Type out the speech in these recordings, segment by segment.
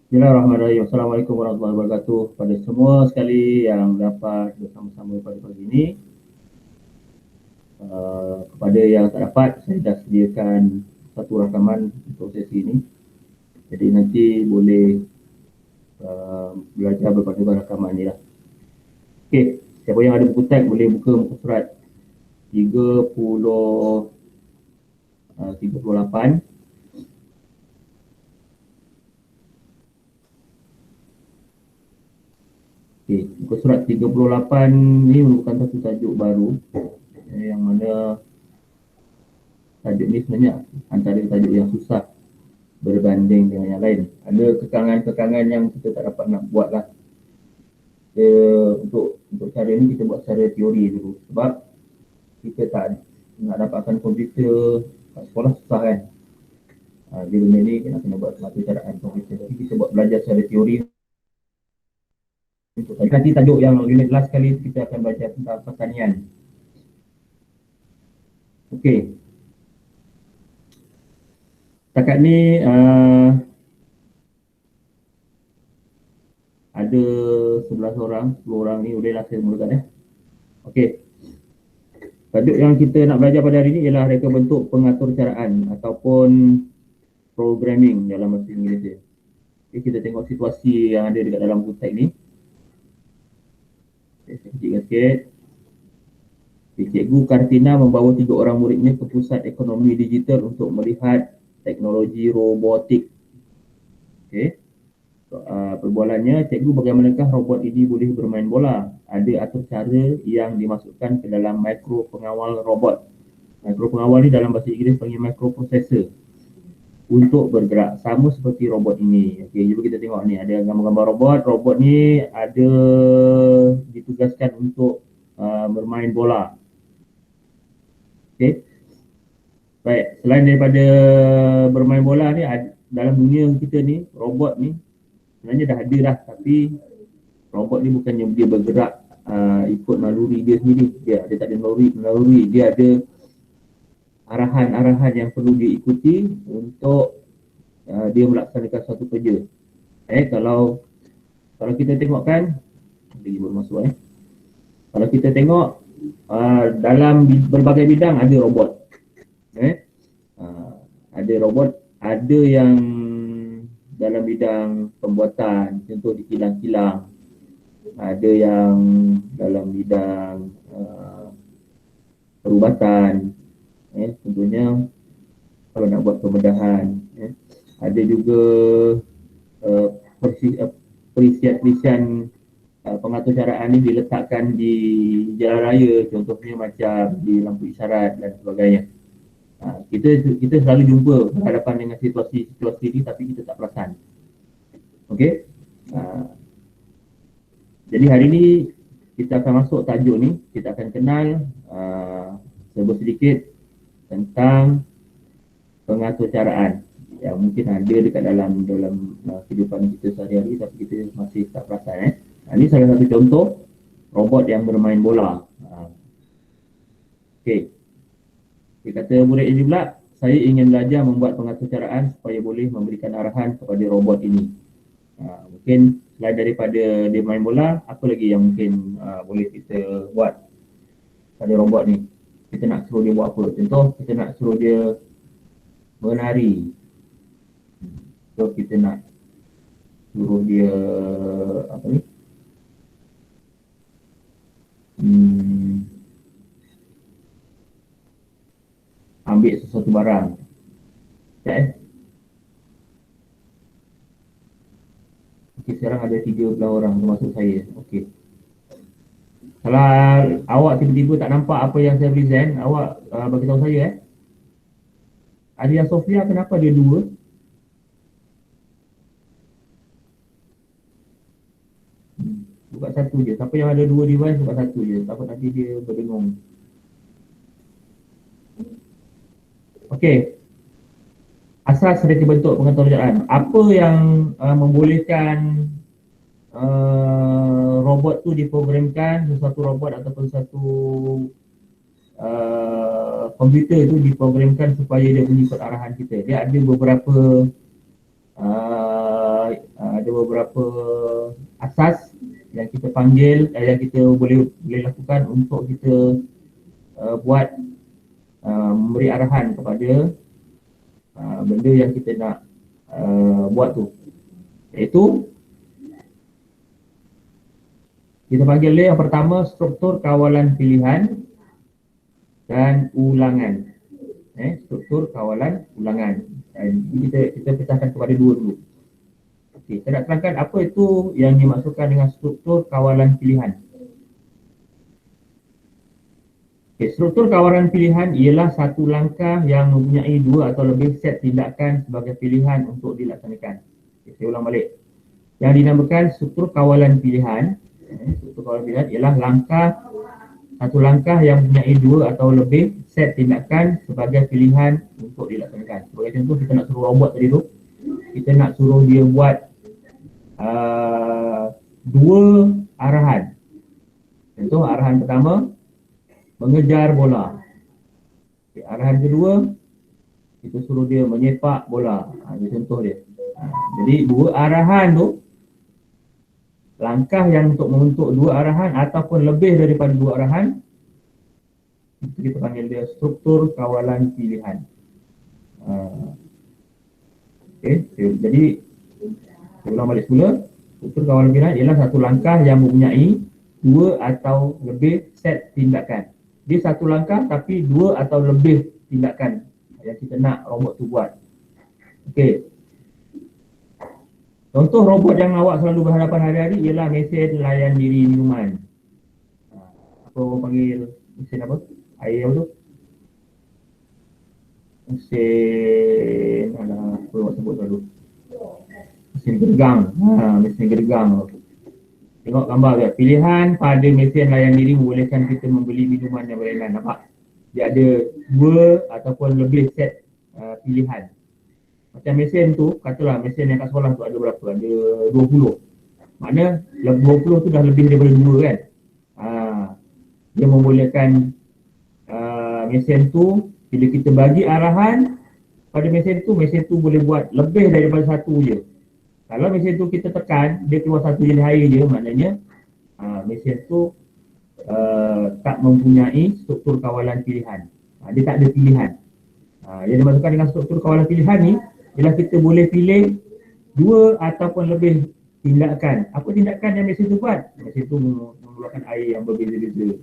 Bismillahirrahmanirrahim. Assalamualaikum warahmatullahi wabarakatuh pada semua sekali yang dapat bersama-sama pada pagi ini. Kepada yang tak dapat, saya dah sediakan satu rakaman untuk sesi ini. Jadi nanti boleh belajar berpada rakaman ini lah. Okey, siapa yang ada buku teks boleh buka muka surat 38. Okey, muka surat 38 ni merupakan satu tajuk baru yang mana tajuk ni sebenarnya antara tajuk yang susah berbanding dengan yang lain. Ada kekangan-kekangan yang kita tak dapat nak buat lah. Untuk cara ni kita buat secara teori dulu. Sebab kita tak nak dapatkan komputer kat sekolah susah kan. Dia benda ni kita kena buat pemacaraan komputer. Jadi kita buat belajar secara teori. Nanti tajuk yang unit last kali kita akan baca tentang pertanian. Okey. Setakat ni ada 11 orang, 10 orang ni bolehlah saya mulakan Okey. Tajuk yang kita nak belajar pada hari ini ialah reka bentuk pengatur caraan ataupun programming dalam bahasa Inggeris. Okay, kita tengok situasi yang ada dekat dalam buku teks ni. Okay, saya kecilkan sikit. Okay, Cikgu Kartina membawa 3 orang muridnya ke pusat ekonomi digital untuk melihat teknologi robotik. Okay. Perbualannya, cikgu bagaimanakah robot ini boleh bermain bola? Ada atur cara yang dimasukkan ke dalam mikro pengawal robot. Mikro pengawal ni dalam bahasa Inggeris panggil microprocessor untuk bergerak sama seperti robot ini. Okey, jom kita tengok ni ada gambar-gambar robot. Robot ni ada ditugaskan untuk bermain bola. Okey. Baik, selain daripada bermain bola ni, dalam dunia kita ni, robot ni sebenarnya dah ada dah, tapi robot ni bukannya dia bergerak ikut naluri dia sendiri. Dia tak ada naluri, dia ada arahan-arahan yang perlu diikuti untuk dia melaksanakan satu kerja. Kalau kita tengok kan, kalau kita tengok dalam berbagai bidang ada robot. Ada robot, ada yang dalam bidang pembuatan, contoh di kilang-kilang. Ada yang dalam bidang perubatan, contohnya kalau nak buat pembedahan. Ada juga perisian pengatur caraan ini diletakkan di jalan raya, contohnya macam di lampu isyarat dan sebagainya. Kita selalu jumpa berhadapan dengan situasi ini, tapi kita tak perasan. Okey. Jadi hari ini kita akan masuk tajuk ni, kita akan kenal sedikit tentang pengatur caraan yang mungkin ada dekat dalam kehidupan kita sehari-hari, tapi kita masih tak perasan. Ini salah satu contoh robot yang bermain bola. Okey. Dia kata murid ini pula, saya ingin belajar membuat pengatur caraan supaya boleh memberikan arahan kepada robot ini. Mungkin selain daripada dia main bola, apa lagi yang mungkin boleh kita buat pada robot ni? Kita nak suruh dia buat apa? Contoh, kita nak suruh dia menari. So, kita nak suruh dia apa ni? Ambil sesuatu barang. Okey, sekarang ada 13 orang termasuk saya. Okey. Kalau awak tiba-tiba tak nampak apa yang saya present, awak bagi tahu saya Adia Sofia, kenapa dia 2? Buka 1 je. Siapa yang ada 2 device, buka 1 je. Takut nanti dia berdengung. Okey. Asas reka bentuk pengatur caraan. Apa yang membolehkan robot tu diprogramkan, sesuatu robot ataupun satu komputer tu diprogramkan supaya dia mengikut arahan kita. Dia ada beberapa Ada beberapa asas yang kita panggil, yang kita boleh lakukan untuk kita buat memberi arahan kepada benda yang kita nak buat tu. Iaitu kita panggil dia yang pertama struktur kawalan pilihan dan ulangan. Struktur kawalan ulangan. Dan kita pecahkan kepada dua dulu. Okey, saya nak terangkan apa itu yang dimaksudkan dengan struktur kawalan pilihan. Okay, struktur kawalan pilihan ialah satu langkah yang mempunyai dua atau lebih set tindakan sebagai pilihan untuk dilaksanakan. Okay, saya ulang balik. Yang dinamakan struktur kawalan pilihan, struktur kawalan pilihan ialah satu langkah yang mempunyai dua atau lebih set tindakan sebagai pilihan untuk dilaksanakan. Sebagai contoh, kita nak suruh robot tadi tu, kita nak suruh dia buat dua arahan. Contoh arahan pertama, mengejar bola. Okay, arahan kedua, kita suruh dia menyepak bola. Ini contoh dia. Jadi dua arahan tu, langkah yang untuk membentuk dua arahan ataupun lebih daripada dua arahan, itu kita panggil dia struktur kawalan pilihan. Okay, jadi saya ulang balik semula. Struktur kawalan pilihan ialah satu langkah yang mempunyai dua atau lebih set tindakan. Dia satu langkah tapi dua atau lebih tindakan yang kita nak robot tu buat. Okey. Contoh robot yang awak selalu berhadapan hari-hari ialah mesin layan diri minuman. Apa orang panggil mesin apa? Air apa tu? Mesin, apa orang sebut selalu? Mesin gergang. Mesin gergang. Tengok gambar dia. Pilihan pada mesin layan diri membolehkan kita membeli minuman yang berlainan. Nampak? Dia ada dua ataupun lebih set pilihan. Macam mesin tu, katalah mesin yang kat sekolah tu ada berapa? Ada 20. Maknanya 20 tu dah lebih daripada 2 kan? Dia membolehkan mesin tu, bila kita bagi arahan pada mesin tu boleh buat lebih daripada satu je. Kalau mesin tu kita tekan, dia keluar satu jenis air je, maknanya mesin tu tak mempunyai struktur kawalan pilihan. Dia tak ada pilihan. Yang dimaksudkan dengan struktur kawalan pilihan ni ialah kita boleh pilih dua ataupun lebih tindakan. Apa tindakan yang mesin tu buat? Mesin tu mengeluarkan air yang berbeza-beza.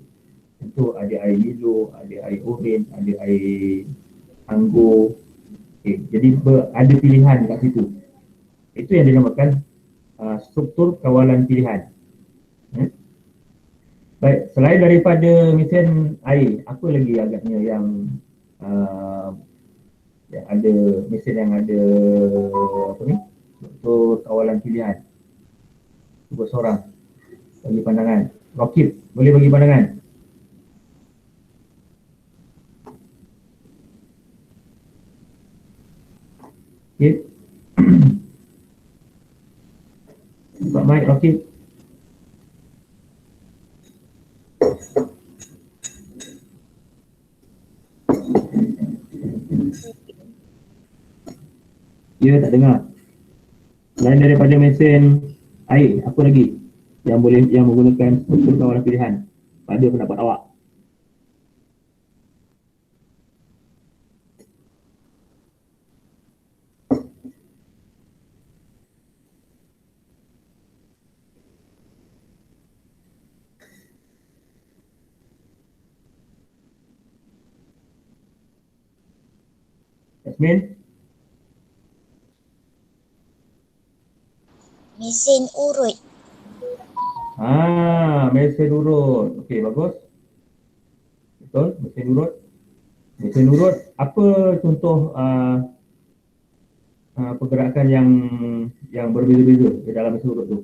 Tentu ada air Milo, ada air oren, ada air anggur. Okay. Jadi ada pilihan kat situ. Itu yang dinamakan struktur kawalan pilihan. Baik, selain daripada mesin air, apa lagi agaknya yang ada mesin yang ada apa ni? Struktur kawalan pilihan. Cuba seorang bagi pandangan. Rokib, boleh bagi pandangan? Okay. Buka mic, Rokib. Dia tak dengar. Selain daripada mesin air, apa lagi yang menggunakan struktur kawalan pilihan pada pendapat awak? Yasmin? Mesin urut. Mesin urut. Okey, bagus. Betul, mesin urut. Mesin urut, apa contoh pergerakan yang berbeza-beza di dalam mesin urut tu?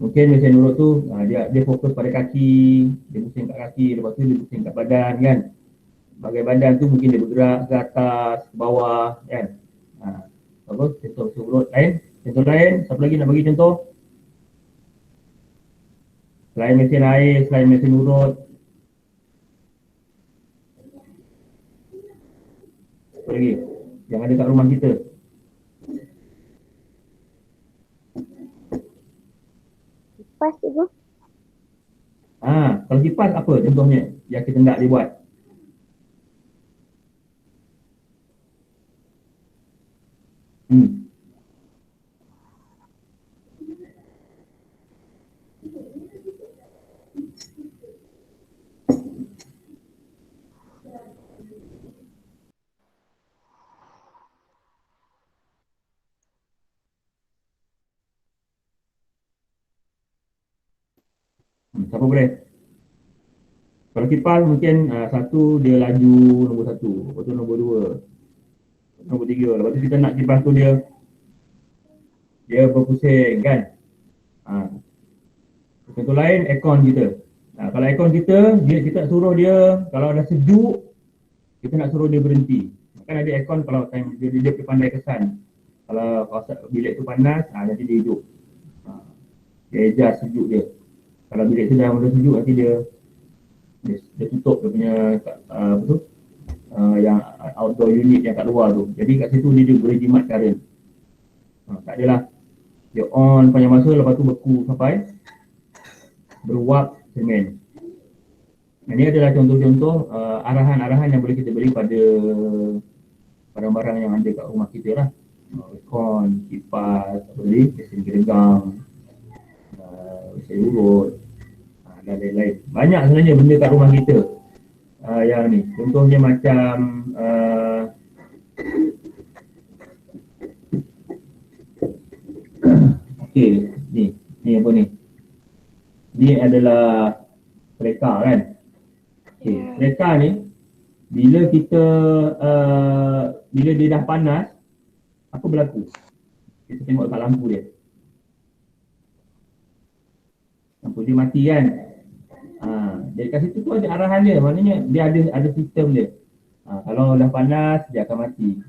Mungkin mesin urut tu dia fokus pada kaki, dia pusing kat kaki, lepas tu dia pusing kat badan kan. Bagai badan tu mungkin dia bergerak ke atas, ke bawah kan. Bagus, contoh mesin urut lain. Contoh lain, siapa lagi nak bagi contoh? Selain mesin air, selain mesin urut. Apa lagi? yang ada kat rumah kita. Kipas tu. Kalau kipas apa contohnya yang kita nak dia buat? Hmm. Siapa boleh? Kalau kipas mungkin satu dia laju nombor satu, lepas tu nombor dua, nombor tiga. Lepas tu kita nak kipas tu dia berpusing kan. Contoh lain aircon kita. Kalau aircon kita kita nak suruh dia kalau dah sejuk kita nak suruh dia berhenti. Kan ada aircon kalau time dia pandai kesan. Kalau bilik tu panas nanti dia hidup. Dia adjust sejuk dia. Kalau bilik tu dah mula sejuk nanti dia tutup dia punya apa tu yang outdoor unit yang kat luar tu. Jadi kat situ dia boleh jimat current. Tak adalah dia on panjang masa lepas tu beku sampai beruap semen. Ini adalah contoh-contoh arahan-arahan yang boleh kita beri pada barang-barang yang ada kat rumah kita lah. Aircon, kipas, apa tadi, mesin geregang, mesin urut, dan lain-lain. Banyak sebenarnya benda kat rumah kita yang ni. Contohnya macam okey, ni apa ni? Ni adalah kereta kan. Okey, kereta ni bila kita bila dia dah panas, apa berlaku? Kita tengok kat lampu dia. Lampu dia mati kan. Dari kat situ tu ada arahan dia, maknanya dia ada sistem dia. Kalau dah panas dia akan mati.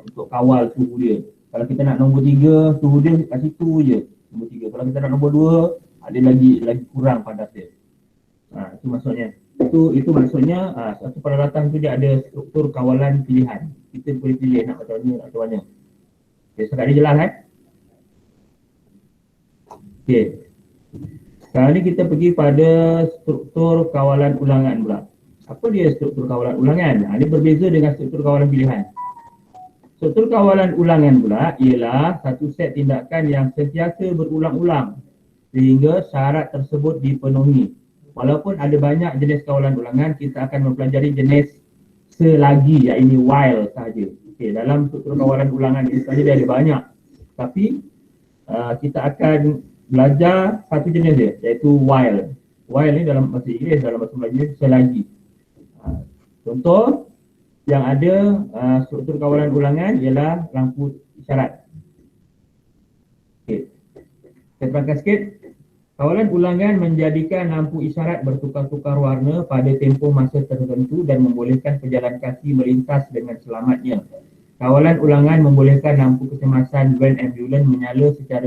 Untuk kawal suhu dia. Kalau kita nak nombor 3, suhu dia kat situ je. Nombor 3. Kalau kita nak nombor 2, ada lagi kurang panas dia. Itu maksudnya. Itu maksudnya satu peralatan tu dia ada struktur kawalan pilihan. Kita boleh pilih nak macam mana. Okay, sekarang ni jelas kan? Okey. Sekarang ni kita pergi pada struktur kawalan ulangan pula. Apa dia struktur kawalan ulangan? Dia berbeza dengan struktur kawalan pilihan. Struktur kawalan ulangan pula ialah satu set tindakan yang sentiasa berulang-ulang sehingga syarat tersebut dipenuhi. Walaupun ada banyak jenis kawalan ulangan, kita akan mempelajari jenis selagi, iaitu while sahaja. Okey, dalam struktur kawalan ulangan ini sahaja dia ada banyak. Tapi kita akan belajar satu jenis dia, iaitu while. While ni dalam bahasa Inggeris, dalam bahasa Melayu selagi. Contoh yang ada struktur kawalan ulangan ialah lampu isyarat. Okey. Saya terangkan sikit. Kawalan ulangan menjadikan lampu isyarat bertukar-tukar warna pada tempoh masa tertentu dan membolehkan pejalan kaki melintas dengan selamatnya. Kawalan ulangan membolehkan lampu kecemasan van ambulans menyala secara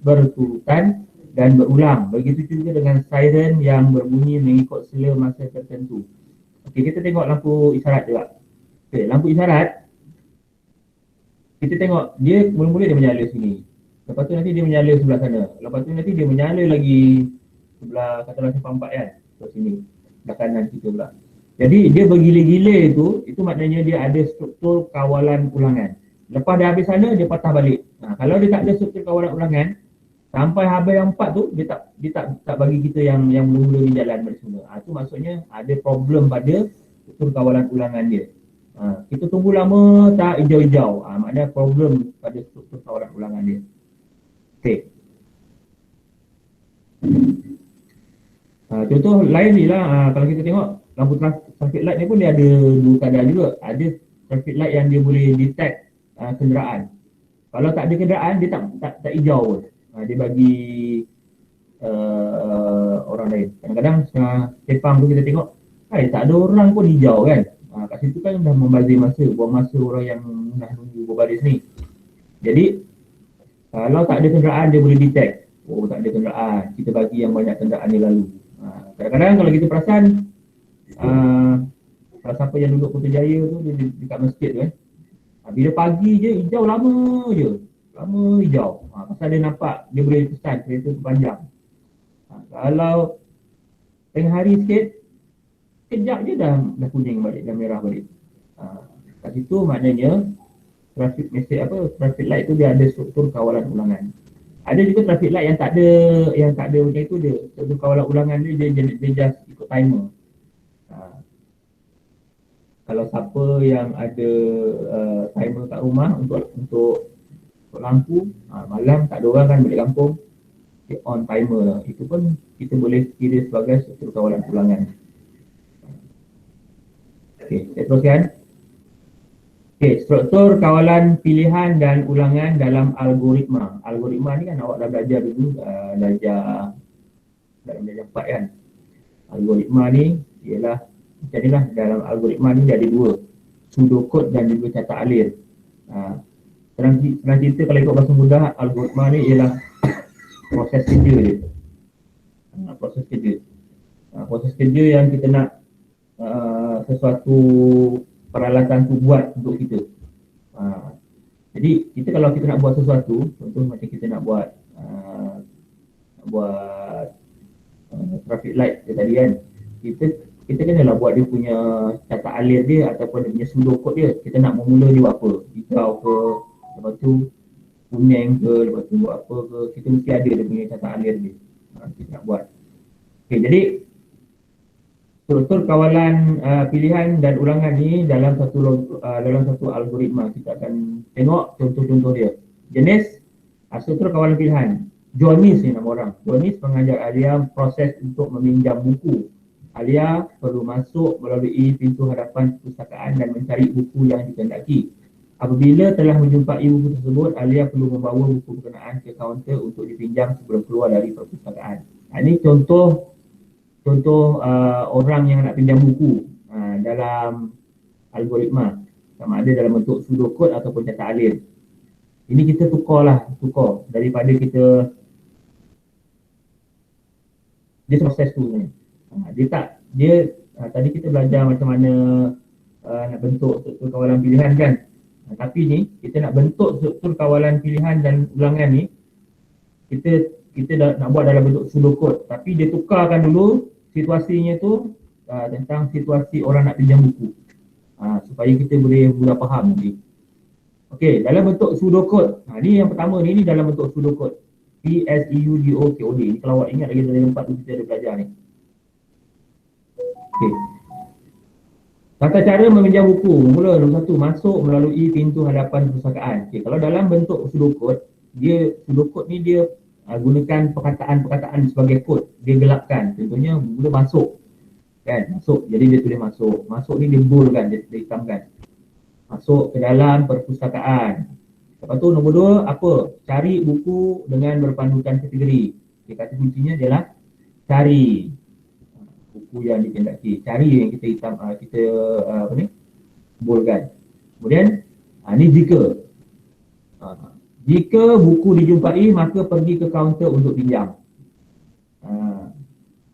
berturutan dan berulang. Begitu juga dengan siren yang berbunyi mengikut sela masa tertentu. Okey, kita tengok lampu isyarat juga. Okey, lampu isyarat kita tengok dia mula-mula dia menyala sini. Lepas tu nanti dia menyala sebelah sana. Lepas tu nanti dia menyala lagi sebelah katalah simpang 4 kan. Sebelah sini. Sebelah kanan kita pula. Jadi dia bergila-gila itu maknanya dia ada struktur kawalan ulangan. Lepas dia habis sana dia patah balik. Kalau dia tak ada struktur kawalan ulangan, sampai habis yang 4 tu dia tak bagi kita yang mula-mula ni jalan balik semua. Itu maksudnya ada problem pada struktur kawalan ulangan dia. Kita tunggu lama tak hijau-hijau. Maknanya problem pada struktur kawalan ulangan dia. Okey. Contoh lain ni lah, kalau kita tengok lampu traffic light ni pun dia ada dua keadaan juga. Ada traffic light yang dia boleh detect kenderaan. Kalau tak ada kenderaan dia tak hijau pun. Dia bagi orang lain. Kadang-kadang sepang tu kita tengok, tak ada orang pun hijau kan. Kat situ kan dah membazir masa, buang masa orang yang nak nunggu berbaris ni. Jadi kalau tak ada kenderaan dia boleh detect. Oh, tak ada kenderaan, kita bagi yang banyak kenderaan ni lalu. Kadang-kadang kalau kita perasan kalau siapa yang duduk Putrajaya tu dia dekat masjid tu Bila pagi je hijau lama je. Lama hijau. Pasal dia nampak dia boleh pesan kereta tu panjang. Kalau tengah hari sikit, kejap je dah kuning balik, dah merah balik. Kat situ maknanya traffic message traffic light tu dia ada struktur kawalan ulangan. Ada juga traffic light yang tak ada macam itu dia. Struktur kawalan ulangan dia just ikut timer. Kalau siapa yang ada timer kat rumah untuk lampu, malam tak ada orang kan balik kampung, dia on timer lah. Itu pun kita boleh kira sebagai struktur kawalan ulangan. Okey, saya teruskan. Okey, struktur kawalan pilihan dan ulangan dalam algoritma. Algoritma ni kan awak dah belajar dulu, belajar dalam belajar 4 kan. Algoritma ni ialah macam ni lah. Dalam algoritma ni ada dua, pseudocode dan juga catat alir. Senang cerita kalau ikut bahasa mudah, algoritma ni ialah proses kerja dia. Proses kerja. Proses kerja yang kita nak sesuatu peralatan tu buat untuk kita. Jadi kita kalau kita nak buat sesuatu, contoh macam kita nak buat traffic light tadi kan, kita kenalah buat dia punya catat alir dia ataupun dia punya pseudocode dia. Kita nak memula dia buat apa, hijau ke, lepas tu kuning ke, lepas tu buat apa ke, kita mesti ada dia punya catat alir dia. Kita nak buat. Okay, jadi struktur kawalan pilihan dan ulangan ni dalam satu algoritma. Kita akan tengok contoh-contoh dia. Jenis struktur kawalan pilihan. Jonis ni nama orang. Jonis mengajar Alia proses untuk meminjam buku. Alia perlu masuk melalui pintu hadapan perpustakaan dan mencari buku yang dikehendaki. Apabila telah menjumpai buku tersebut, Alia perlu membawa buku berkenaan ke kaunter untuk dipinjam sebelum keluar dari perpustakaan. Ini contoh orang yang nak pinjam buku dalam algoritma, sama ada dalam bentuk pseudocode ataupun catat alir. Ini kita tukar daripada kita dia proses tu ni. Tadi kita belajar macam mana nak bentuk struktur kawalan pilihan kan. Tapi ni kita nak bentuk struktur kawalan pilihan dan ulangan ni, kita nak buat dalam bentuk pseudocode, tapi dia tukarkan dulu situasinya tu tentang situasi orang nak pinjam buku, supaya kita boleh mula faham nanti. Okey, dalam bentuk pseudocode. Ni yang pertama ni dalam bentuk pseudocode. P-S-E-U-D-O-K-O-D. Ni kalau awak ingat lagi dari tempat tu kita ada belajar ni. Okey. Tata cara meminjam buku. Mula nombor 1, masuk melalui pintu hadapan perpustakaan. Okey, kalau dalam bentuk pseudocode, pseudocode ni dia gunakan perkataan-perkataan sebagai kod. Dia gelapkan. Contohnya mula masuk. Kan? Masuk. Jadi dia tulis masuk. Masuk ni dia bold kan, dia hitamkan. Masuk ke dalam perpustakaan. Lepas tu nombor 2, apa? Cari buku dengan berpandukan kategori. Okay, kata kuncinya adalah cari buku yang dikehendaki. Cari yang kita hitam, boldkan. Kemudian, ni jika. Jika buku dijumpai, maka pergi ke kaunter untuk pinjam.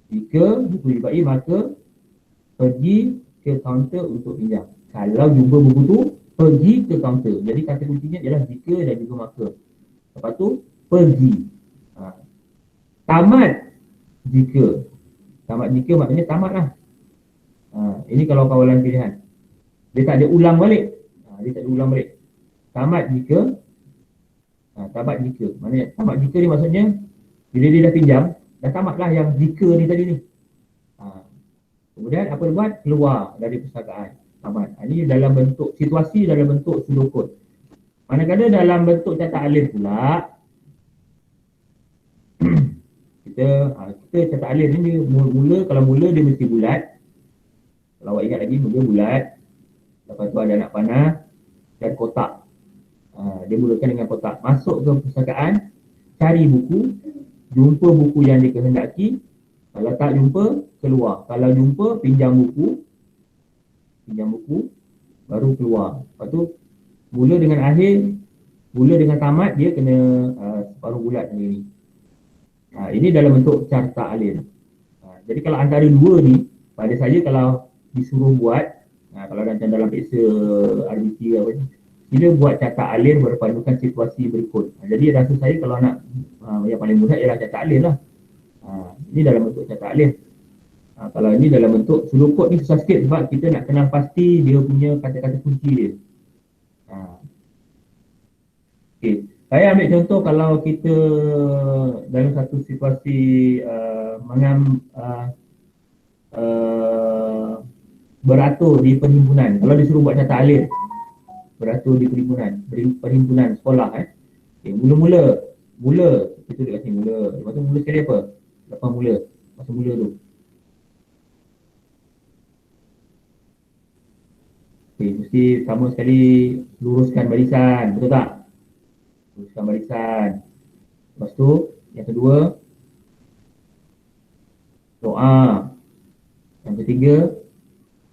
Jika buku dijumpai, maka pergi ke kaunter untuk pinjam. Kalau jumpa buku tu, pergi ke kaunter. Jadi kata kuncinya ialah jika dan juga maka. Lepas tu, pergi. Tamat jika. Tamat jika maknanya tamat lah. Ini kalau kawalan pilihan. Dia tak ada ulang balik. Tamat jika. Tamat jika. Maknanya tamat jika ni maksudnya bila dia dah pinjam, dah tamatlah yang jika ni tadi ni. Kemudian apa dia buat? Keluar dari perpustakaan. Tamat. Ini dalam bentuk situasi, dalam bentuk pseudocode. Manakala dalam bentuk catat alir pula, kita catat alir ni dia kalau mula dia mesti bulat. Kalau awak ingat lagi, mula bulat. Lepas tu ada anak panah dan kotak. Dia mulakan dengan kotak. Masuk ke perpustakaan, cari buku, jumpa buku yang dikehendaki. Kalau tak jumpa, keluar. Kalau jumpa, pinjam buku, baru keluar. Lepas tu, mula dengan akhir, mula dengan tamat, dia kena separuh bulat macam ni. Ini dalam bentuk carta alir. Jadi kalau antara dua ni, pada saya kalau disuruh buat, kalau dalam peksa RBT Sila buat catak alir berpandukan situasi berikut. Jadi rasa saya kalau nak yang paling mudah ialah catak alir lah. Ini dalam bentuk catak alir. Kalau ini dalam bentuk sulukut ni susah sikit sebab kita nak kenal pasti dia punya kata-kata kunci dia. Okay. Saya ambil contoh kalau kita dalam satu situasi beratur di perhimpunan. Kalau disuruh buat catat alir, beratur di perhimpunan sekolah. Okay. Mula kita dekat sini mula. Lepas tu mula sekali apa? Lepas mula. Masa mula tu. Okay, mesti sama sekali luruskan barisan, betul tak? Luruskan barisan. Lepas tu, yang kedua, doa. Yang ketiga,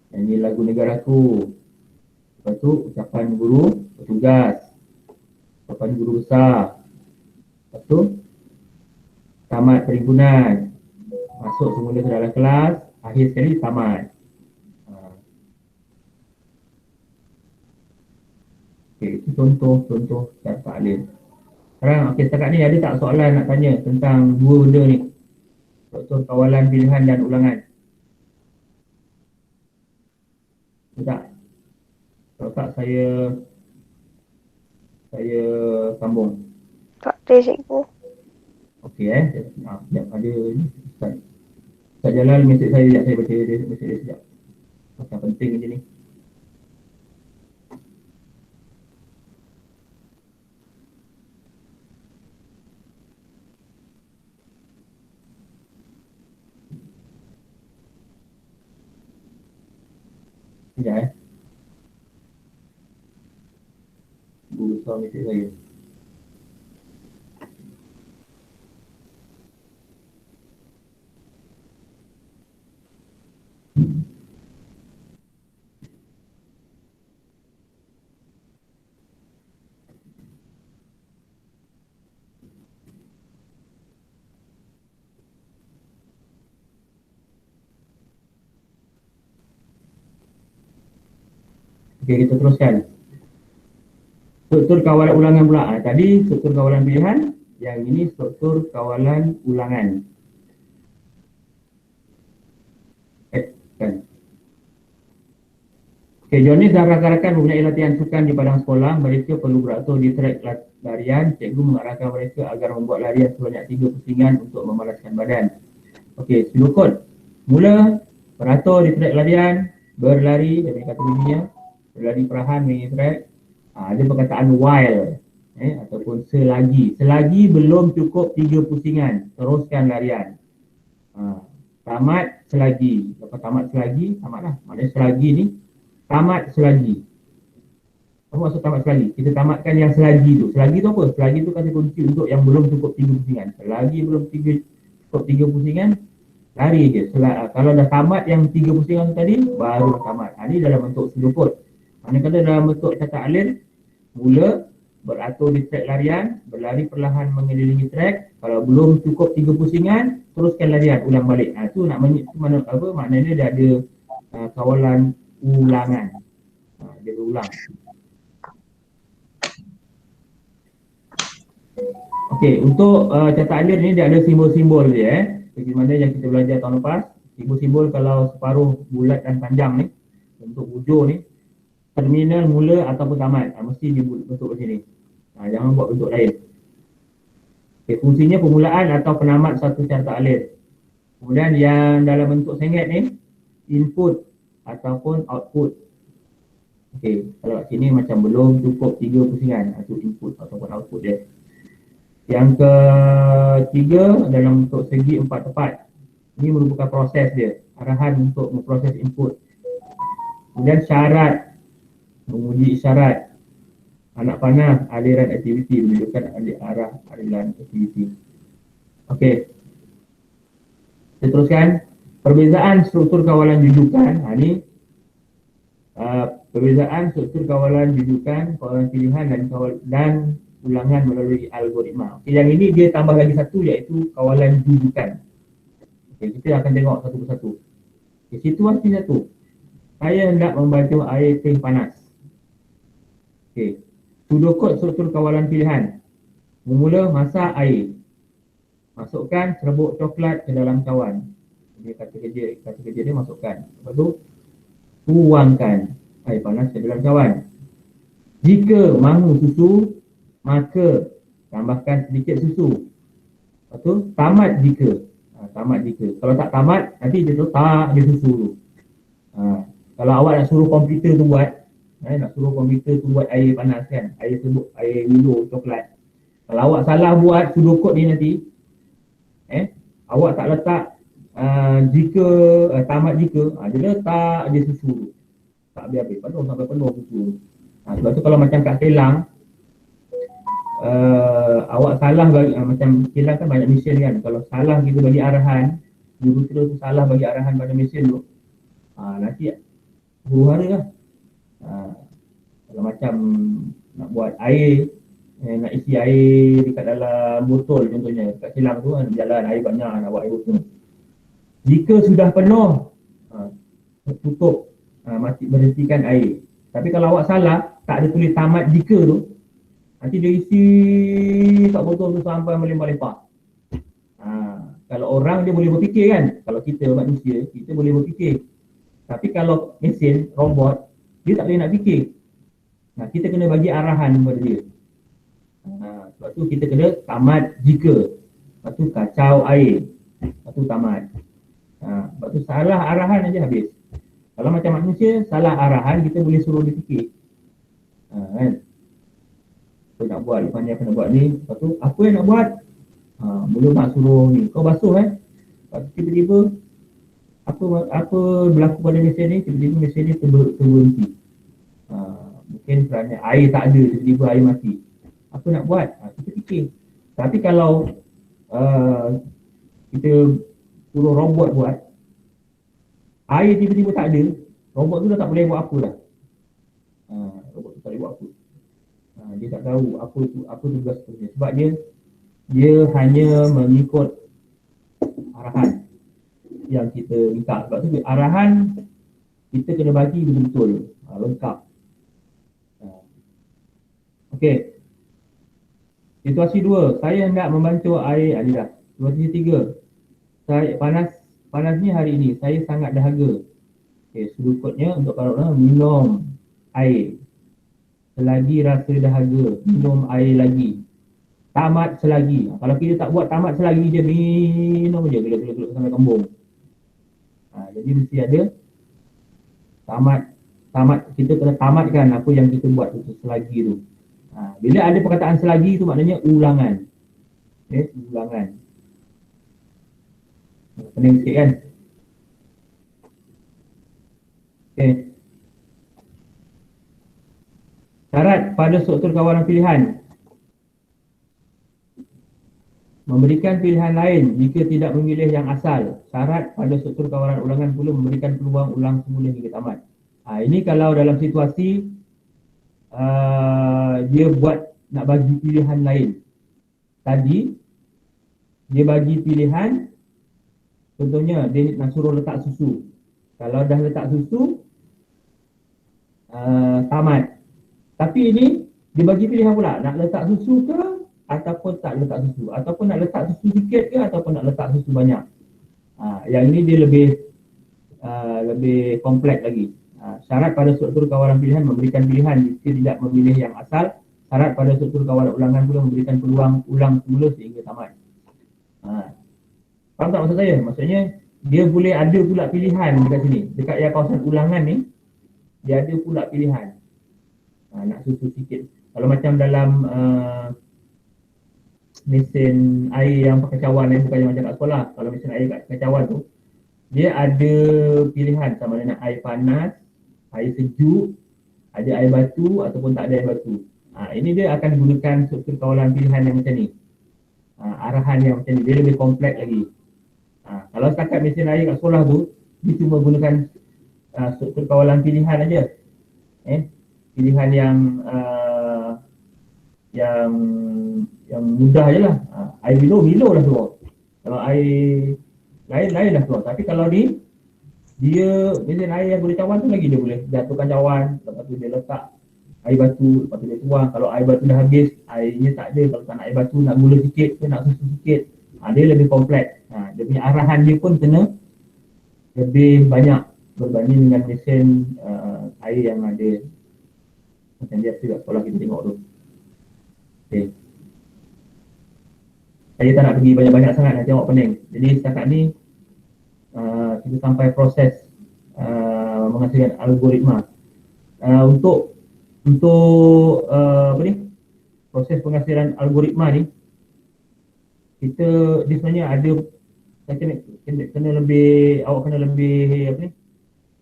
nyanyi lagu negaraku. Lepas tu, ucapan guru bertugas. Ucapan guru besar. Lepas tu, tamat perhimpunan. Masuk semula ke dalam kelas. Akhir sekali, tamat. Okay, itu contoh catat alir. Sekarang, okay, setakat ni ada tak soalan nak tanya tentang dua benda ni? Struktur kawalan pilihan dan ulangan. Tak? Kalau tak, saya sambung. Tak ada, cikgu. Okey sekejap ada ni Ustaz Jalal mesej saya sekejap, saya baca mesej dia sekejap. Pasal penting je ni. Sekejap Guru besar mesej saya. Okey, kita teruskan. Struktur kawalan ulangan pula. Tadi struktur kawalan pilihan, yang ini struktur kawalan ulangan. Kan. Okey, Jonis dan rakan-rakan mempunyai latihan sukan di padang sekolah. Mereka perlu beratur di trek larian. Cikgu mengarahkan mereka agar membuat larian sebanyak 3 pusingan untuk memalaskan badan. Okey, sulukut. Mula beratur di trek larian, berlari, dari kata bunyinya, berlari perlahan mengisi trek. Ada perkataan while ataupun selagi. Selagi belum cukup 3 pusingan, teruskan larian. Tamat selagi. Lepas tamat selagi, tamatlah. Maknanya selagi ni, tamat selagi. Apa maksud tamat selagi? Kita tamatkan yang selagi tu. Selagi tu apa? Selagi tu kata kunci untuk yang belum cukup 3 pusingan. Selagi belum cukup 3 pusingan, lari je. Kalau dah tamat yang 3 pusingan tu tadi, baru tamat. Ini dalam bentuk sulukut. Manakala dalam bentuk catat alir, mula beratur di trek larian, berlari perlahan mengelilingi trek. Kalau belum cukup 3 pusingan, teruskan larian, ulang balik. Itu nak maknanya dia ada kawalan ulangan. Dia berulang. Okey, untuk catat alir ni dia ada simbol-simbol dia. Seperti mana yang kita belajar tahun lepas. Simbol-simbol kalau separuh bulat dan panjang ni, bentuk hujung ni, terminal, mula ataupun tamat. Mesti dibentuk di sini. Jangan buat bentuk lain. Okay, fungsinya permulaan atau penamat satu catat alir. Kemudian yang dalam bentuk sengit ni, input ataupun output. Okey, kalau kat sini macam belum cukup 3 pusingan. Itu input ataupun output dia. Yang ketiga dalam bentuk segi 4 tepat. Ini merupakan proses dia. Arahan untuk memproses input. Kemudian syarat. Menguji isyarat, anak panah, aliran aktiviti, menunjukkan arah aliran aktiviti. Okey, kita teruskan. Perbezaan struktur kawalan jujukan. Ini perbezaan struktur kawalan jujukan, kawalan pilihan dan ulangan melalui algoritma. Okey, yang ini dia tambah lagi satu, iaitu kawalan jujukan. Okey, kita akan tengok satu persatu. Okay, situasi satu. Saya hendak membasuh air teh panas. Okey, Sudokod struktur kawalan pilihan. Mula masak air. Masukkan serbuk coklat ke dalam cawan. Dia kata kerja dia masukkan. Lepas tu tuangkan air panas ke dalam cawan. Jika mahu susu, maka tambahkan sedikit susu. Lepas tu tamat jika. Tamat jika. Kalau tak tamat, nanti dia tu tak ada susu tu. Kalau awak nak suruh komputer tu buat, nak suruh komputer tu buat air panas kan, air serbuk, air Milo coklat. Kalau awak salah buat sudokod ni nanti, awak tak letak jika, tamat jika, dia letak dia susu tu. Tak habis-habis, penuh sampai penuh susu tu. Sebab tu kalau macam kat kilang, awak salah bagi, macam kilang kan banyak mesin kan, kalau salah kita bagi arahan, jurutera tu salah bagi arahan pada mesin tu, nanti huru-hara lah. Kalau macam nak buat air, nak isi air dekat dalam botol contohnya, dekat kilang tu kan, jalan air banyak, nak buat air botol. Jika sudah penuh, tutup, mati, berhentikan air. Tapi kalau awak salah, tak ada tulis tamat jika tu, nanti dia isi kat botol tu sampai melimpah-limpah. Kalau orang dia boleh berfikir kan, kalau kita manusia, kita boleh berfikir. Tapi kalau mesin, robot, dia tak boleh nak fikir. Kita kena bagi arahan kepada dia. Sebab tu kita kena tamat jika. Lepas tu kacau air. Lepas tu tamat. Sebab tu salah arahan aja habis. Kalau macam manusia, salah arahan, kita boleh suruh dia fikir. Kan? Apa nak buat, lepas ni apa nak buat ni. Lepas tu, apa yang nak buat? Mula nak suruh ni, kau basuh kan? Lepas tu tiba-tiba, apa berlaku pada mesin ni, tiba-tiba mesin ni terberhenti. Mungkin kerana air tak ada, tiba-tiba air mati. Apa nak buat? Kita fikir. Tapi kalau kita suruh robot buat, air tiba-tiba tak ada, robot tu dah tak boleh buat apa dah. Robot tu tak boleh buat apa. Dia tak tahu apa tugas dia. Sebab dia hanya mengikut arahan yang kita minta. Sebab tu arahan kita kena bagi betul-betul, lengkap. Okey. Situasi 2, saya hendak membantu air dah. Situasi 3, saya panasnya hari ini, saya sangat dahaga. Okey, sudokotnya untuk para orang minum air. Selagi rasa dahaga, minum air lagi. Tamat selagi. Kalau kita tak buat tamat selagi, dia minum je geluk-geluk sampai kembung. Jadi mesti ada tamat, kita kena tamatkan apa yang kita buat itu selagi tu. Bila ada perkataan selagi tu maknanya ulangan. Ulangan. Pening sikit kan? Okey. Syarat pada struktur kawalan pilihan. Memberikan pilihan lain jika tidak memilih yang asal. Syarat pada struktur kawalan ulangan pula memberikan peluang ulang semula hingga tamat. Ini kalau dalam situasi dia buat nak bagi pilihan lain. Tadi dia bagi pilihan, contohnya dia nak suruh letak susu. Kalau dah letak susu, tamat. Tapi ini dia bagi pilihan pula, nak letak susu ke ataupun tak letak susu, ataupun nak letak susu sikit ke ataupun nak letak susu banyak. Yang ini dia lebih kompleks lagi. Syarat pada struktur kawalan pilihan memberikan pilihan jika tidak memilih yang asal. Syarat pada struktur kawalan ulangan pula memberikan peluang ulang semula sehingga tamat. Faham tak maksud saya? Maksudnya dia boleh ada pula pilihan dekat sini. Dekat yang kawasan ulangan ni, dia ada pula pilihan. Nak susu sikit. Kalau macam dalam mesin air yang pakai cawan ni, bukan yang macam kat sekolah. Kalau mesin air kat cawan tu, dia ada pilihan sama ada nak air panas, air sejuk, ada air batu ataupun tak ada air batu. Ini dia akan gunakan struktur kawalan pilihan yang macam ni. Arahan yang macam ni, dia lebih kompleks lagi. Kalau setakat mesin air kat sekolah tu, dia cuma gunakan struktur kawalan pilihan aja. Pilihan yang mudah je lah. Air Milo lah keluar. Kalau air lain lah keluar. Tapi kalau ni, dia mesin air yang boleh cawan tu lagi dia boleh jatuhkan cawan, lepas tu dia letak air batu, lepas tu dia tuang. Kalau air batu dah habis, airnya tak ada. Kalau tak nak air batu, nak gula sikit ke nak susu sikit, dia lebih kompleks. Dia punya arahan dia pun kena lebih banyak berbanding dengan mesin air yang ada macam biasa kat sekolah kita tengok tu. Okay. Saya tak nak pergi banyak-banyak sangat, nak tengok pening. Jadi setakat ni kita sampai proses menghasilkan algoritma. Untuk apa ni, proses penghasilan algoritma ni, kita dia sebenarnya ada, saya kena lebih, awak kena lebih apa ni,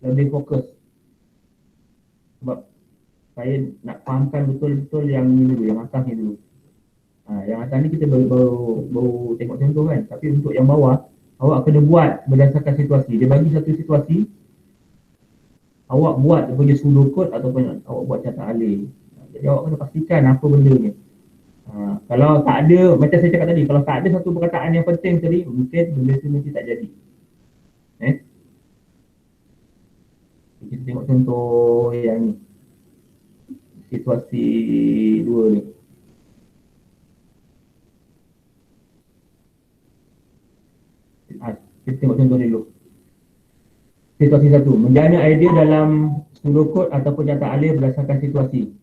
lebih fokus. Sebab saya nak fahamkan betul-betul yang ni dulu, yang atas ni dulu. Yang atas ni kita baru tengok contoh kan. Tapi untuk yang bawah, awak kena buat berdasarkan situasi. Dia bagi satu situasi, awak buat punya pseudocode ataupun awak buat catat alih. Jadi awak kena pastikan apa benda ni. Kalau tak ada, macam saya cakap tadi, kalau tak ada satu perkataan yang penting tadi, mungkin benda tu mesti tak jadi. Kita tengok contoh yang ni, situasi 2 ni. Kita tengok contoh ni dulu. Situasi 1, menjana idea dalam pseudocode ataupun catat alih berdasarkan situasi.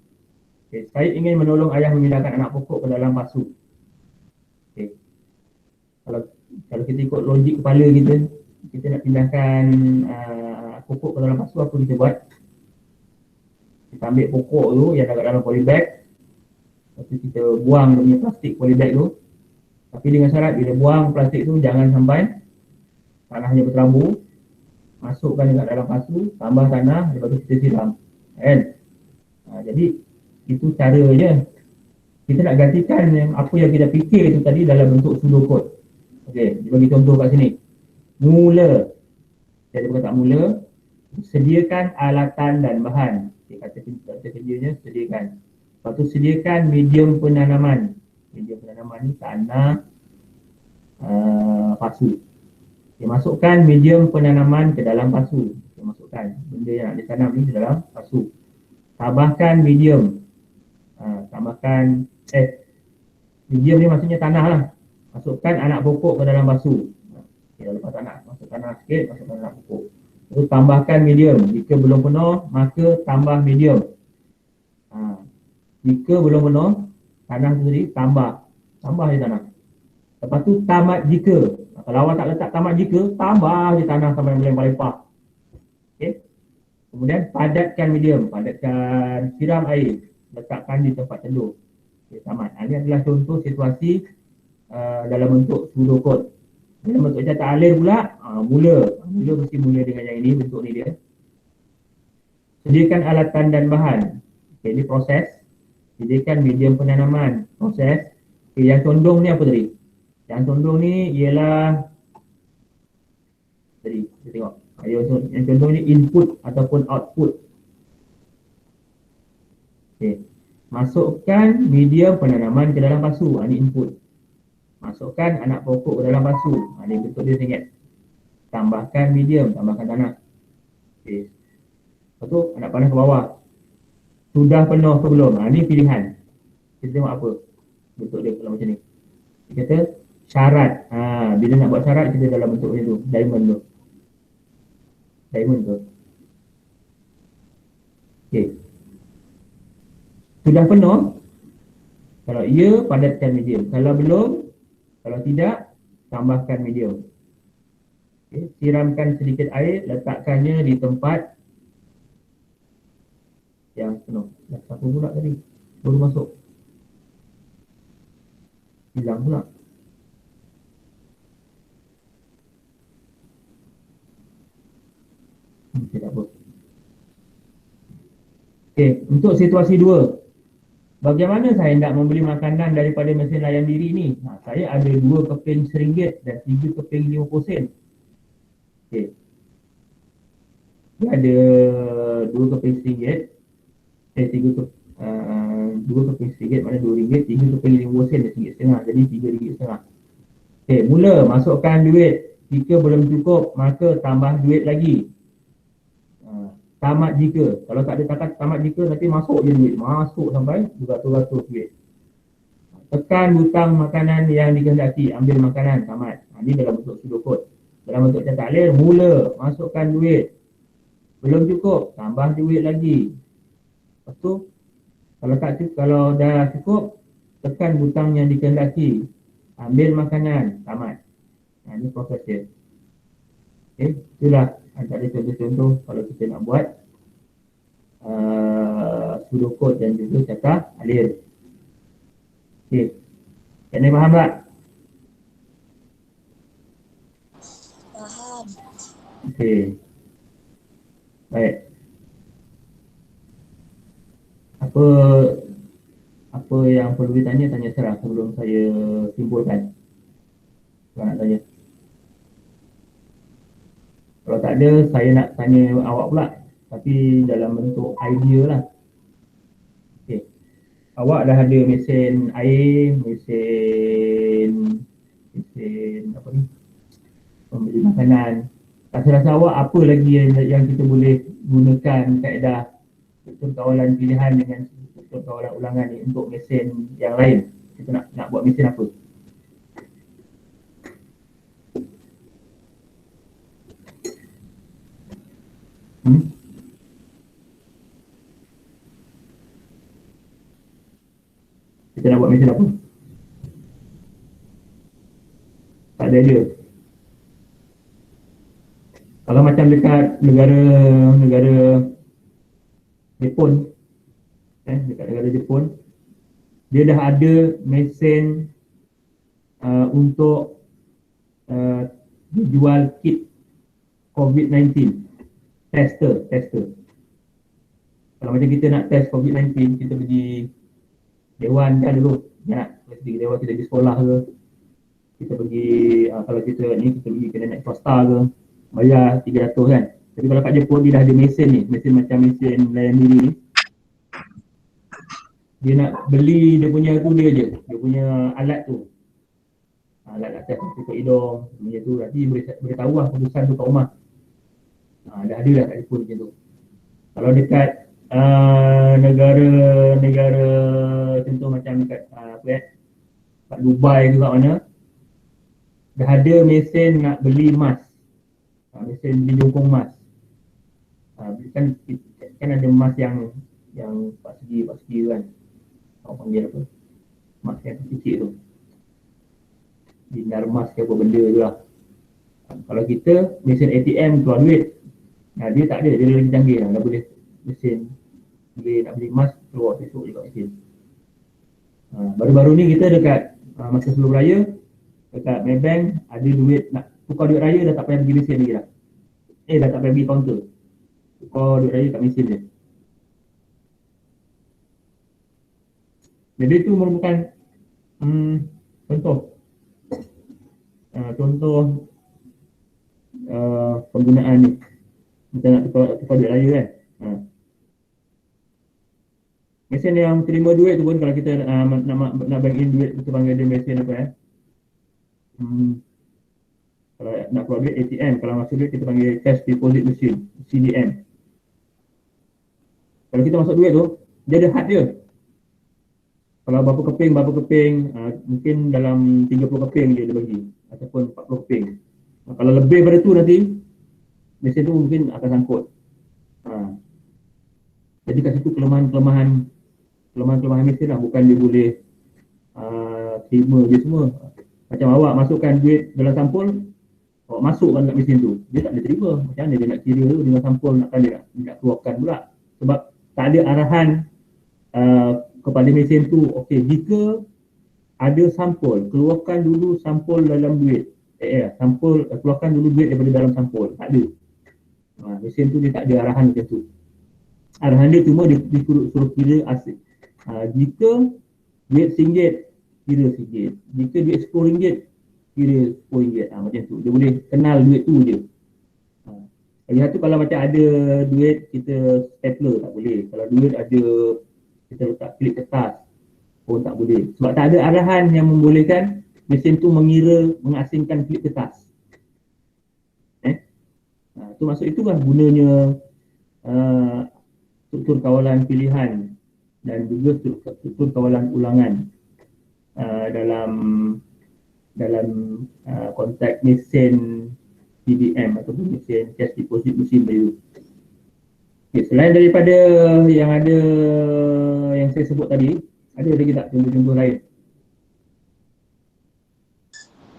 Okay. Saya ingin menolong ayah memindahkan anak pokok ke dalam pasu. Okay. Kalau kita ikut logik kepala kita nak pindahkan pokok ke dalam pasu, apa kita buat? Kita ambil pokok tu yang ada dalam polybag, lepas tu kita buang dia punya plastik polybag tu. Tapi dengan syarat bila buang plastik tu jangan sampai tanahnya berterabur. Masukkan dekat dalam pasu, tambah tanah, lepas tu kita siram. Kan? Jadi itu caranya. Kita nak gantikan apa yang kita fikir itu tadi dalam bentuk pseudocode. Okey, dia bagi contoh kat sini. Mula. Jadi perkataan mula, sediakan alatan dan bahan. Okay, kata kerjanya sediakan. Lepas tu sediakan medium penanaman. Medium penanaman ni tanah, pasu. Okay, masukkan medium penanaman ke dalam pasu. Okay, masukkan benda yang nak ditanam ni ke dalam pasu. Tambahkan medium. Medium ni maksudnya tanah lah. Masukkan anak pokok ke dalam pasu. Okay, lepas tanah, masuk tanah sikit, masukkan anak pokok. Terus tambahkan medium. Jika belum penuh, maka tambah medium. Jika belum penuh, tanah tu tadi tambah je tanah. Lepas tu tamat jika. Kalau awak tak letak tamat jika, tambah je tanah sampai melimpah-limpah. Okay. Kemudian padatkan medium, padatkan, siram air, letakkan di tempat teduh. Okay, tamat. Ini adalah contoh situasi dalam bentuk pseudocode. Dalam bentuk catat alih pula, mula mesti mula dengan yang ini, bentuk ni dia. Sediakan alatan dan bahan. Okay, ini proses. Sediakan medium penanaman, proses. Okay, yang condong ni apa tadi? Yang condong ni ialah tadi kita tengok. Yang condong ni input ataupun output. Okay. Masukkan medium penanaman ke dalam pasu. Ini input. Masukkan anak pokok ke dalam pasu. Ini bentuk dia sengit. Tambahkan medium, tambahkan tanah. Okay. Lepas tu anak panah ke bawah. Sudah penuh ke belum? Ini pilihan. Kita tengok apa bentuk dia kalau macam ni. Dia kata syarat. Bila nak buat syarat kita dalam bentuk ni tu, diamond tu. Diamond tu. Okey. Sudah penuh? Kalau ya, padatkan medium. Kalau belum, kalau tidak, tambahkan medium. Okay. Siramkan sedikit air, letakkannya di tempat yang penuh. Dah siapa pula tadi? Baru masuk. Hilang pula. Okay, tak apa. Okay, untuk situasi 2. Bagaimana saya hendak membeli makanan daripada mesin layan diri ni? Saya ada 2 keping RM1 dan 3 keping RM50. Okay. Dia ada 2 keping RM1. 2 keping RM1 mana RM2, 3 keping RM50 RM1.5, jadi RM3.5. Okay, mula masukkan duit. Jika belum cukup, maka tambah duit lagi. tamat jika. Kalau tak ada tamat jika, nanti masuk je duit. Masuk sampai beratus-ratus duit. Tekan butang makanan yang dikehendaki, ambil makanan, tamat. Ini dalam bentuk pseudocode. Dalam bentuk cetak lir, mula, masukkan duit. Belum cukup, tambah duit lagi. Lepas tu, kalau dah cukup, tekan butang yang dikehendaki, ambil makanan, tamat. Ini proses dia. Okay, itulah antara contoh-contoh kalau kita nak buat pseudocode dan juga cetak lir. Okay, kena faham tak? Faham. Okay. Baik. Apa yang perlu ditanya, tanya serah sebelum saya simpulkan. Kalau nak tanya. Kalau tak ada, saya nak tanya awak pula. Tapi dalam bentuk idea lah. Okay. Awak dah ada mesin air, mesin apa ni? Membeli makanan. Rasa-rasa awak apa lagi yang kita boleh gunakan kaedah struktur kawalan pilihan dengan struktur kawalan ulangan ni untuk mesin yang lain? Kita nak buat mesin apa? Kita nak buat mesin apa? Tak ada dia. Kalau macam dekat negara Jepun, dekat negara Jepun, dia dah ada mesin untuk dijual kit COVID-19 tester. Kalau macam kita nak test COVID-19, kita pergi dewan kan dulu, nak pergi dewan, kita pergi sekolah ke, kita pergi kalau kita pergi kena naik swasta ke, bayar 300 kan. Tapi kalau kat Jepun dia dah ada mesin ni, mesin macam mesin layan diri ni. Dia nak beli dia punya tu dia je, dia punya alat tu. Alat test tutup hidung, punya tu nanti boleh tahu lah keputusan tu kat rumah. Dah ada lah kat Jepun macam tu. Kalau dekat negara contoh macam dekat kat Dubai ke kat mana, dah ada mesin nak beli emas. Mesin beli jongkong emas. Kan ada emas yang 4 segi kan. Orang panggil apa? Emas yang kecil tu. Dinar emas ke apa benda tu lah. Kalau kita mesin ATM keluar duit, dia tak ada, dia lagi canggih lah. Dah boleh mesin nak beli emas keluar esok juga mesin. Baru-baru ni kita dekat masa sebelum raya dekat Maybank ada duit nak tukar duit raya, dah tak payah pergi mesin lagi dah. Dah tak payah pergi kaunter. Tukar duit raya kat mesin dia. Jadi itu merupakan contoh penggunaan ni. Kita nak tukar duit raya kan. Mesin yang terima duit tu pun kalau kita nak bank in duit, kita panggil dia mesin apa kalau nak keluar duit ATM, kalau masuk duit kita panggil cash deposit machine, CDM. Kalau kita masuk duit tu, dia ada had dia. Kalau berapa keping, mungkin dalam 30 keping dia bagi ataupun 40 keping. Kalau lebih daripada tu nanti mesin tu mungkin akan sangkut. Jadi kat situ kelemahan mesin lah, bukan dia boleh terima je semua. Macam awak masukkan duit dalam sampul, awak masukkan kat mesin tu, dia tak boleh terima. Macam mana dia nak kira tu dengan sampul, dia nak keluarkan pula. Sebab tak ada arahan kepada mesin tu. Okey, jika ada sampul, keluarkan dulu sampul dalam duit. Sampul, keluarkan dulu duit daripada dalam sampul. Tak ada. Mesin tu dia tak ada arahan macam tu. Arahan dia cuma dia suruh kira asyik. Jika duit RM1, kira RM1. Jika duit RM10, kira RM10. Macam tu. Dia boleh kenal duit tu je. Lagi satu, kalau macam ada duit kita stapler, tak boleh. Kalau duit ada kita letak klip kertas pun tak boleh. Sebab tak ada arahan yang membolehkan mesin tu mengasingkan klip kertas. Tu maksud itu kan gunanya uh, struktur kawalan pilihan dan juga struktur kawalan ulangan dalam konteks mesin CDM ataupun mesin cash deposit machine value. Okay, selain daripada yang saya sebut tadi, ada lagi tak contoh-contoh lain?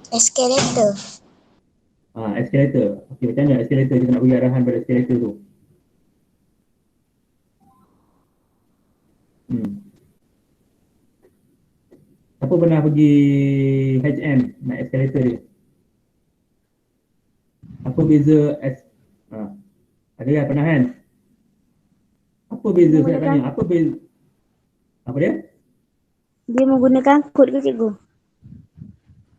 Eskalator. Eskalator. Okey, macam mana eskalator? Kita nak bagi arahan pada eskalator tu. Siapa pernah pergi HM naik eskalator dia? Apa beza ada yang pernah kan? Apa beza saya tanya? Apa beza? Apa dia? Dia menggunakan kod ke cikgu?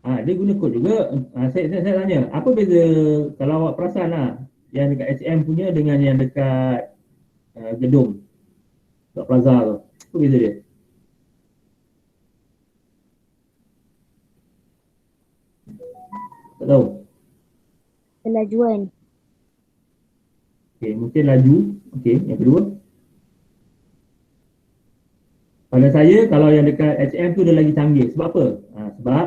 Dia guna kod juga. Saya tanya, apa beza kalau awak perasan yang dekat HM punya dengan yang dekat gedung, dekat plaza tu? Apa beza dia? Tak tahu. Kelajuan. Okey, mungkin laju. Okey, yang kedua. Pada saya, kalau yang dekat HM tu dia lagi canggih. Sebab apa? Sebab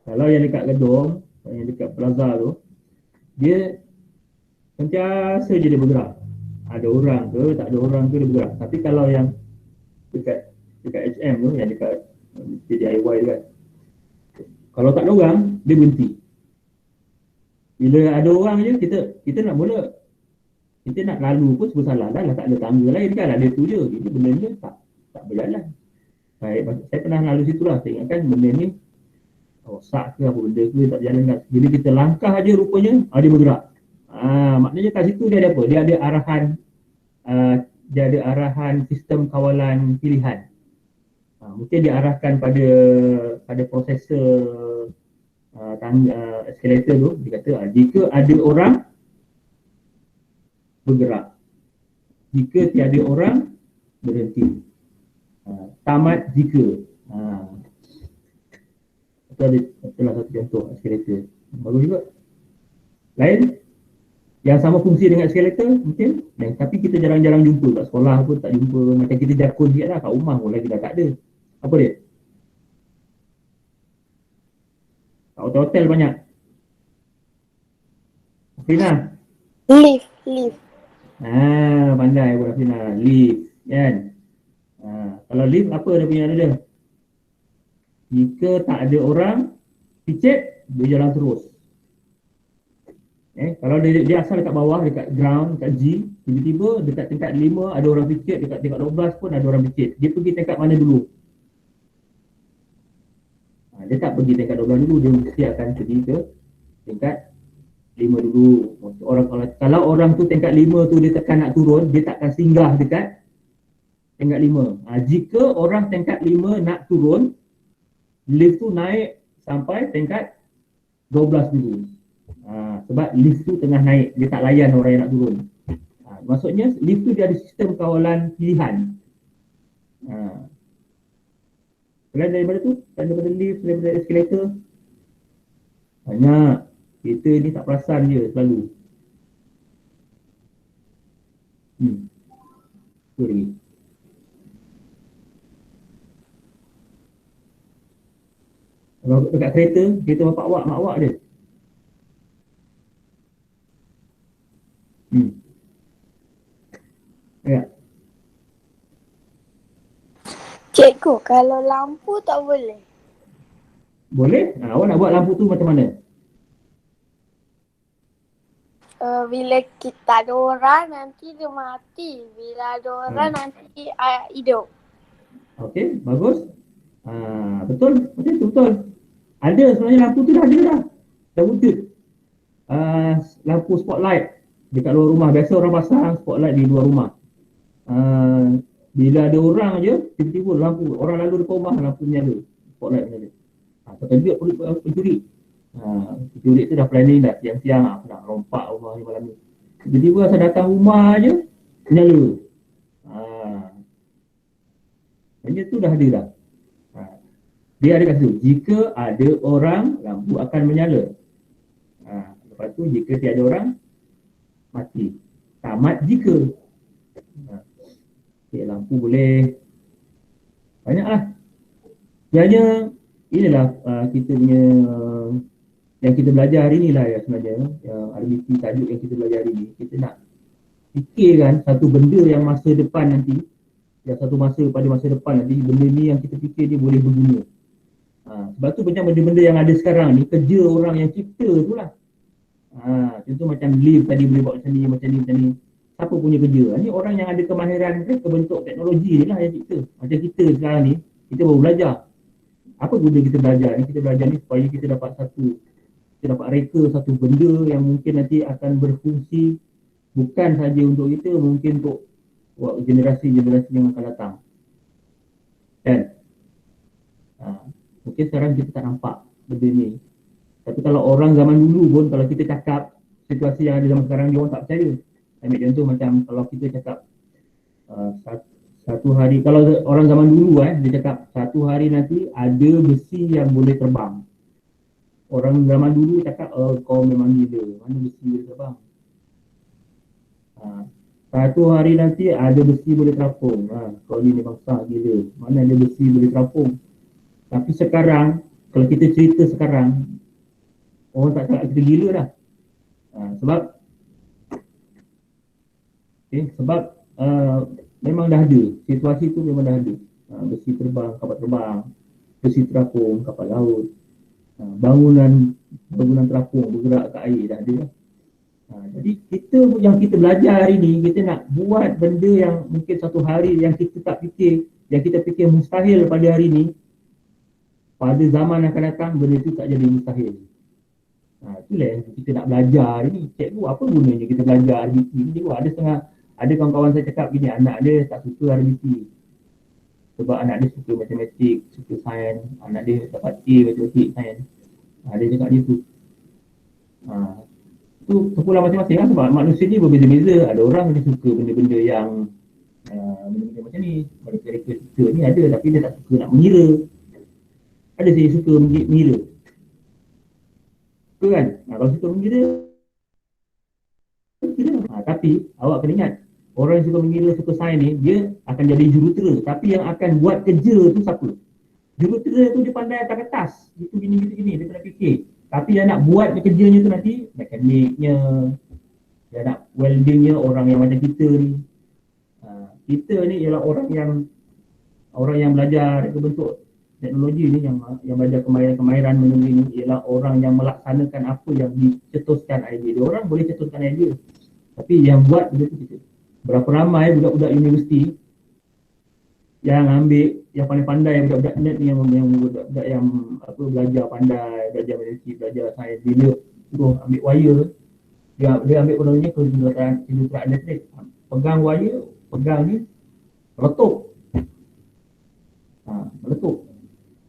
kalau yang dekat gedung, yang dekat plaza tu, dia sentiasa je dia bergerak. Ada orang ke, tak ada orang ke dia bergerak. Tapi kalau yang dekat HM tu, yang dekat DIY tu kan, kalau tak ada orang, dia berhenti. Bila ada orang je, kita nak mula, kita nak lalu pun sebab salah dah lah, tak ada tangga lain kan, ada tu je. Jadi benda ni tak berjalan. Baik, saya pernah lalu situ lah, saya ingatkan benda ni rosak ke apa benda ke, tak berjalan kan. Bila kita langkah aja rupanya, dia bergerak. Maknanya kat situ dia ada apa? Dia ada arahan sistem kawalan pilihan. Mungkin diarahkan pada prosesor eskalator tu. Dia kata jika ada orang bergerak, jika tiada orang berhenti, tamat jika. Itulah satu contoh eskalator. Bagus juga. Lain yang sama fungsi dengan eskalator mungkin, tapi kita jarang-jarang jumpa kat sekolah pun tak jumpa, macam kita jakun sikit lah, kat rumah pun lagi dah tak ada. Apa dia? Kat hotel-hotel banyak. Afrina? Lift. Pandai pun Afrina. Lift kan? Kalau lift apa dia punya dia? Jika tak ada orang picit, dia jalan terus. Kalau dia asal dekat bawah, dekat ground, dekat G, tiba-tiba dekat tingkat 5 ada orang picit, dekat tingkat 12 pun ada orang picit. Dia pergi tingkat mana dulu? Dia tak pergi tingkat 12 dulu, dia mesti akan pergi ke tingkat 5 dulu. Kalau orang tu tingkat 5 tu dia tekan nak turun, dia tak akan singgah dekat tingkat 5. Jika orang tingkat 5 nak turun, lift tu naik sampai tingkat 12 dulu. Sebab lift tu tengah naik, dia tak layan orang yang nak turun. Maksudnya lift tu dia ada sistem kawalan pilihan. Selain daripada tu, daripada lift, daripada eskalator, banyak. Kita ni tak perasan je selalu. Tu lagi. Kalau dekat kereta bapak awak, mak awak dia. Ya. Cikgu, kalau lampu tak boleh? Boleh? Awak nak buat lampu tu macam mana? Bila kita ada orang, nanti dia mati. Bila ada orang, nanti hidup. Okey, bagus. Betul, macam tu betul. Ada sebenarnya lampu tu dah ada dah. Dah wujud. Lampu spotlight dekat luar rumah. Biasa orang pasang spotlight di luar rumah. Bila ada orang je, tiba-tiba lampu, orang lalu depan rumah, lampu menyala. Spotlight menyala. Kata juga pencuri. Pencuri tu dah planning dah siang-siang nak rompak rumah ni malam ni. Tiba-tiba saya datang rumah je, menyala. Benda tu dah ada dah. Dia ada kat situ. Jika ada orang, lampu akan menyala. Lepas tu jika tiada orang, mati. Tamat jika. Okay, lampu boleh. Banyaklah. Sebenarnya inilah kita punya yang kita belajar hari ni lah ya sebenarnya. Yang RBT tajuk yang kita belajar hari ni. Kita nak fikirkan satu benda yang masa depan nanti, yang satu masa pada masa depan nanti, benda ni yang kita fikir ni boleh berguna. Sebab tu macam benda-benda yang ada sekarang ni, kerja orang yang cipta tu lah. Contoh macam lift tadi boleh buat macam ni, macam ni, macam ni. Siapa punya kerja? Ni orang yang ada kemahiran kebentuk teknologi ni lah yang cipta. Macam kita sekarang ni, kita baru belajar. Apa guna kita belajar ni? Kita belajar ni supaya kita dapat kita dapat reka satu benda yang mungkin nanti akan berfungsi bukan saja untuk kita, mungkin untuk generasi-generasi yang akan datang. Kan? Mungkin sekarang kita tak nampak benda ni. Tapi kalau orang zaman dulu pun, kalau kita cakap situasi yang ada zaman sekarang, dia orang tak percaya. Ambil contoh macam kalau kita cakap satu hari, kalau orang zaman dulu dia cakap satu hari nanti ada besi yang boleh terbang. Orang zaman dulu cakap, kau memang gila, mana besi boleh terbang. Satu hari nanti ada besi boleh terapung. Kau ni memang sah gila, mana ada besi boleh terapung. Tapi sekarang, kalau kita cerita sekarang, orang tak cakap kita gila dah. Sebab memang dah ada, situasi tu memang dah ada. Besi terbang, kapal terbang, besi terapung, kapal laut, bangunan terapung bergerak ke air dah ada. Jadi yang kita belajar hari ni, kita nak buat benda yang mungkin satu hari yang kita tak fikir, yang kita fikir mustahil pada hari ni, pada zaman akan datang benda tu tak jadi mustahil. Itulah yang kita nak belajar hari ni. Cikgu, apa gunanya kita belajar RBT ni? Cikgu, ada kawan-kawan saya cakap gini, anak dia tak suka RBT sebab anak dia suka matematik, suka sains, anak dia dapat A matematik, sains. Dia cakap dia tu. Itu kepulang masing-masing lah, sebab manusia ni berbeza-beza. Ada orang dia suka benda-benda yang benda-benda macam ni. Mereka suka ni ada, tapi dia tak suka nak mengira. Ada saya suka mengira. Suka kan? Kalau suka mengira, tapi awak kena ingat, orang yang suka mengira, suka sains ni, dia akan jadi jurutera. Tapi yang akan buat kerja tu siapa? Jurutera tu dia pandai atas kertas. Itu gini, dia kena fikir. Tapi yang nak buat kerjanya tu nanti, mekaniknya, yang nak weldingnya, orang yang macam kita ni. Kita ni ialah orang yang belajar bentuk teknologi ni, yang belajar kemahiran benda ni, ialah orang yang melaksanakan apa yang dicetuskan idea. Dia orang boleh cetuskan idea, tapi yang buat benda tu kita. Berapa ramai budak-budak universiti yang ambil, yang paling pandai budak-budak net ni, yang budak-budak yang belajar pandai, belajar matematik, belajar sains, bila suruh ambil wire, dia ambil kononnya kejuruteraan elektrik, pegang wire, pegang ni, meletup. Meletup.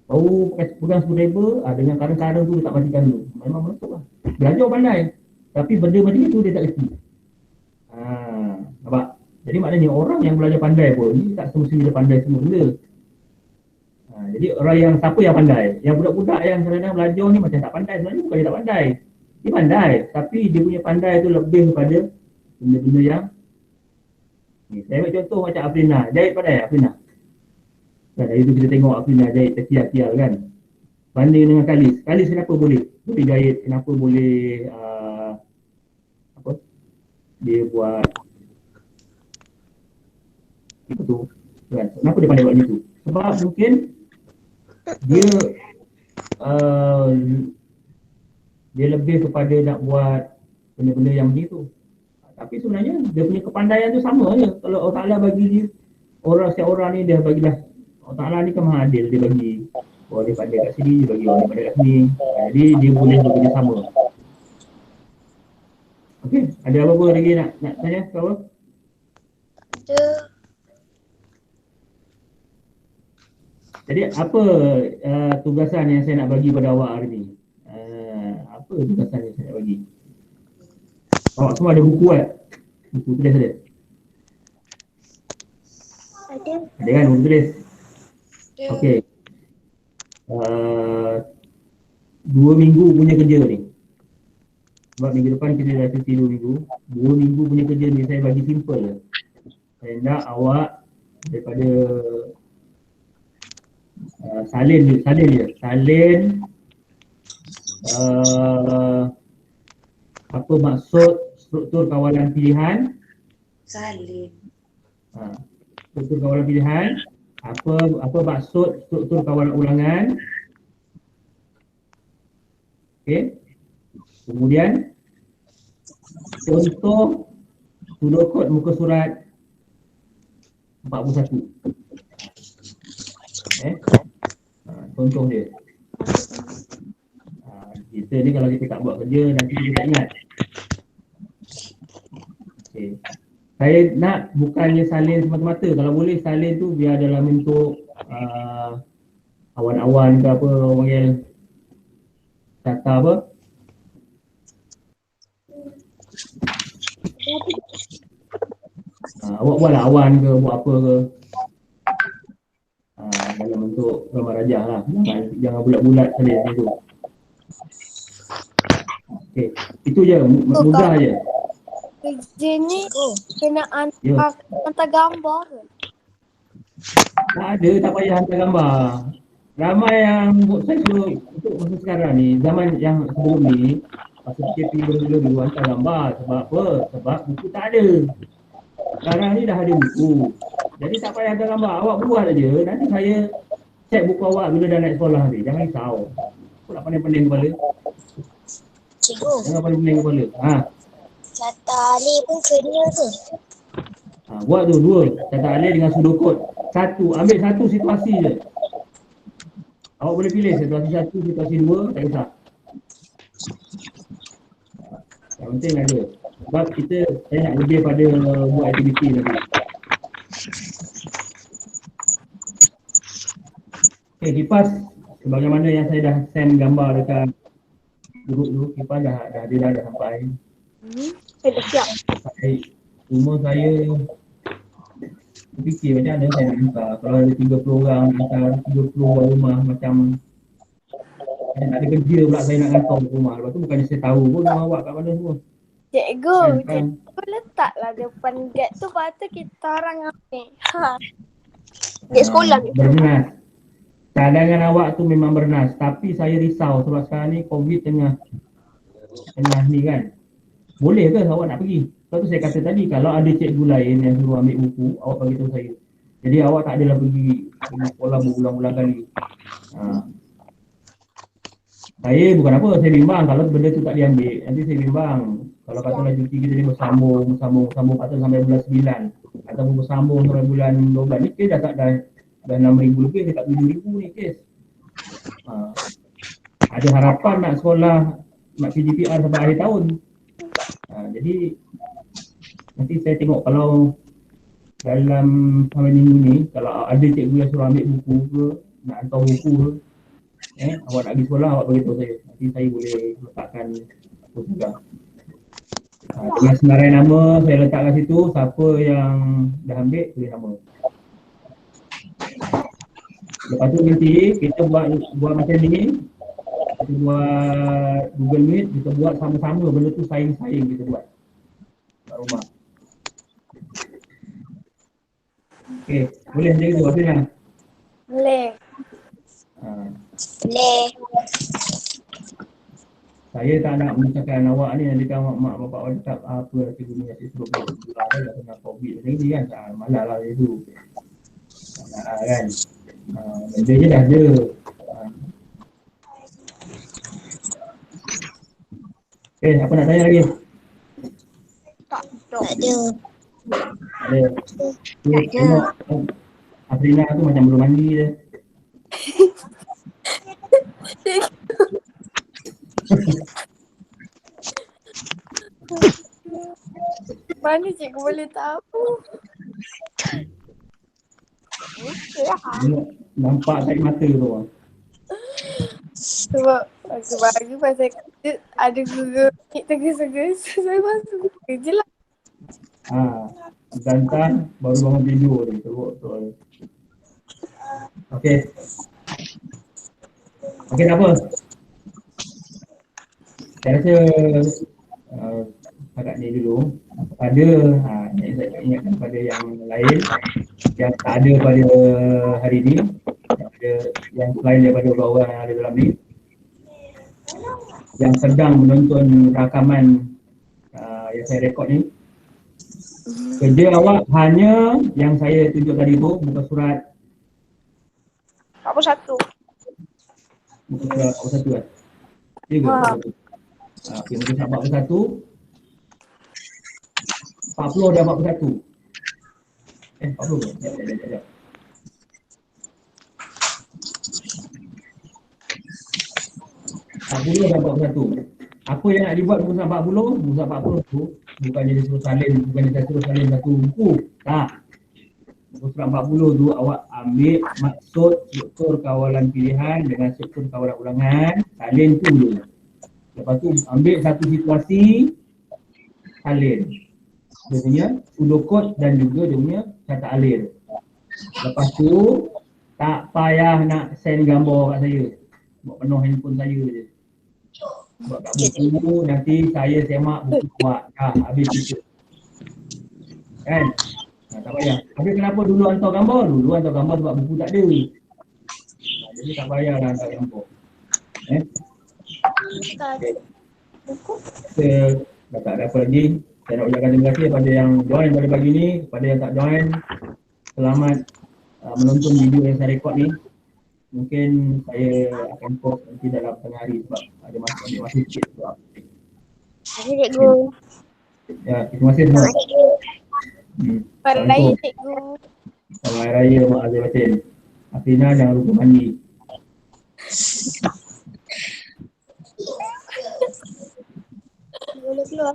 Baru pegang screwdriver, dengan karang-karang tu dia tak matikan dulu. Memang meletup lah. Belajar pandai, tapi benda macam itu dia tak kerti. Nampak? Jadi maknanya orang yang belajar pandai pun ni tak semestinya dia pandai semua benda. Jadi orang yang, siapa yang pandai? Yang budak-budak yang kadang-kadang belajar ni macam tak pandai, sebenarnya bukan dia tak pandai. Dia pandai, tapi dia punya pandai tu lebih kepada benda-benda yang ni. Saya ambil contoh macam Afrina. Jahit pandai Afrina? Dari itu kita tengok Afrina jahit terkial-kial kan. Banding dengan Kalis. Kalis kenapa boleh jahit? Kenapa boleh dia buat itu kan? Kenapa dia pandai buat macam tu? Sebab mungkin dia dia lebih kepada nak buat benda-benda yang begitu. Tapi sebenarnya dia punya kepandaian tu sama je. Kalau Allah Ta'ala bagi dia, setiap orang ni dia bagilah, Allah Ta'ala ni kan maha adil, dia bagi orang dia pandai kat sini, dia bagi orang dia pandai kat sini. Jadi dia boleh bekerja sama. Okey, ada apa-apa lagi nak tanya ke apa? Ada. Jadi apa tugasan yang saya nak bagi pada awak hari ni? Apa tugasan yang saya nak bagi? Awak semua ada buku kan? Buku tulis ada? Ada. Ada kan buku tulis? Ada. Okey. 2 minggu punya kerja ni. Sebab minggu depan kita dah cuti 2 minggu. 2 minggu punya kerja ni saya bagi simple je. Saya nak awak daripada salin je. Apa maksud struktur kawalan pilihan? Salin. Struktur kawalan pilihan. Apa maksud struktur kawalan ulangan? Okey. Kemudian contoh pseudocode muka surat 41. Contoh dia. Kita ni kalau kita tak buat kerja nanti kita tak ingat. Okay. Saya nak bukannya salin semata-mata. Kalau boleh salin tu biar dalam bentuk awan-awan ke apa orang panggil data apa. Awak buatlah awan ke buat apa ke. Dalam bentuk gambar rajah lah. Jangan bulat-bulat salin macam tu. Okay. Itu je, mudah je. Kerja ni kena hantar gambar ke? Tak ada, tak payah hantar gambar. Ramai yang saya suruh untuk masa sekarang ni, zaman yang sebelum ni, masa PKP dulu hantar gambar. Sebab apa? Sebab buku tak ada. Sekarang ni dah ada buku. Jadi tak payah hantar gambar. Awak buat aja. Nanti saya cek buku awak bila dah naik sekolah ni. Jangan risau. Aku nak pandai-pandai kepala. Cikgu. Jangan pandai-pandai kepala. Kata alih pun kena ke? Buat tu dua. Kata alih dengan pseudocode. Ambil satu situasi je. Awak boleh pilih situasi satu, situasi dua, tak kisah. Yang penting ada. Sebab saya nak lebih pada buat aktiviti nanti. Okay, kipas sebagaimana yang saya dah send gambar dekat grup tu, kipas dah sampai. Saya dah siap. Cuma saya fikir macam mana saya nak hantar. Kalau ada 30 orang, hantar 30 orang rumah macam saya nak ada kerja pula saya nak hantar ke rumah. Lepas tu bukannya saya tahu pun rumah awak kat mana semua. Cikgu letaklah depan gate tu, lepas tu kita orang ambil. Gate sekolah ni. Bernas. Cadangan awak tu memang bernas. Tapi saya risau sebab sekarang ni COVID tengah ni kan. Boleh ke awak nak pergi? Sebab tu saya kata tadi, kalau ada cikgu lain yang suruh ambil buku, awak bagi tahu saya. Jadi awak tak adalah pergi sekolah berulang-ulang kali. Saya bukan apa, saya bimbang kalau benda tu tak diambil. Nanti saya bimbang. Kalau katalah cuti kita ni bersambung patut sampai bulan 9. Ataupun bersambung sampai bulan 12. Ni kes dah 6,000 lebih, dekat 7,000 ni kes. Ada harapan nak sekolah, nak PGPR sampai akhir tahun. Jadi nanti saya tengok kalau dalam hari minggu ni, kalau ada cikgu yang suruh ambil buku ke, nak hantar buku ke, awak nak pergi sekolah, awak beritahu saya. Nanti saya boleh letakkan juga. Dengan senarai nama saya letak kat situ, siapa yang dah ambil boleh nama. Lepas tu nanti kita buat macam ni. Kita buat Google Meet, kita buat sama-sama benda tu, saing-saing kita buat kat rumah. Okey, boleh macam itu Afina? Boleh. Boleh. Saya tak nak menyusahkan awak ni, nanti kan mak bapak awak cakap apa cikgu ni asyik suruh pulang dah kena COVID macam ni kan. Malah lah itu. Tak nak kan. Benda je dah ada. Apa nak tanya lagi? Tak ada. Ada. Tengok Afrina tu macam belum mandi je. Mana cikgu boleh tahu? Nampak tarik mata tu. Sebab pagi-pagi pasal kerja ada Google Meet tergesa-gesa, saya masuk kerja lah. Gantan baru bangun tidur ni, teruk betul. Okey, tak apa. Saya rasa agak ni dulu. Ada Saya ingatkan pada yang lain yang tak ada pada hari ini, yang selain daripada orang yang ada dalam ni, yang sedang menonton rakaman yang saya rekod ni. Kerja awak hanya yang saya tunjuk tadi tu, muka surat 41. muka surat 41 kan? Ya ke? Okey, muka surat 41. 40 dan 41. 40 ke? Sekejap. 40 dan 41. Apa yang nak dibuat muka surat 40? Muka surat 40 tu bukannya dia suruh salin, bukannya saya suruh salin satu buku. Tak. Muka surat 40 tu awak ambil maksud struktur kawalan pilihan dengan struktur kawalan ulangan, salin tu dulu. Lepas tu ambil satu situasi, salin. Dia punya sudokod dan juga dia punya kata alir. Lepas tu tak payah nak send gambar kat saya. Buat penuh handphone saya je. Buat kat buku, nanti saya semak buku awak. Habis itu. Kan? Tak payah. Habis kenapa dulu hantar gambar? Dulu hantar gambar sebab buku tak ada. Jadi tak payahlah hantar gambar. Dah tak ada apa lagi. Saya nak ucapkan terima kasih kepada yang join pada pagi ni, kepada yang tak join. Selamat menonton video yang saya rekod ni. Mungkin saya akan post nanti dalam tengah hari sebab ada masih sikit sebab. Terima kasih cikgu. Ya, terima kasih semua. Hari Raya cikgu. Selamat Hari Raya Mak Azir Batin. Afrina jangan lupa mandi. Boleh keluar.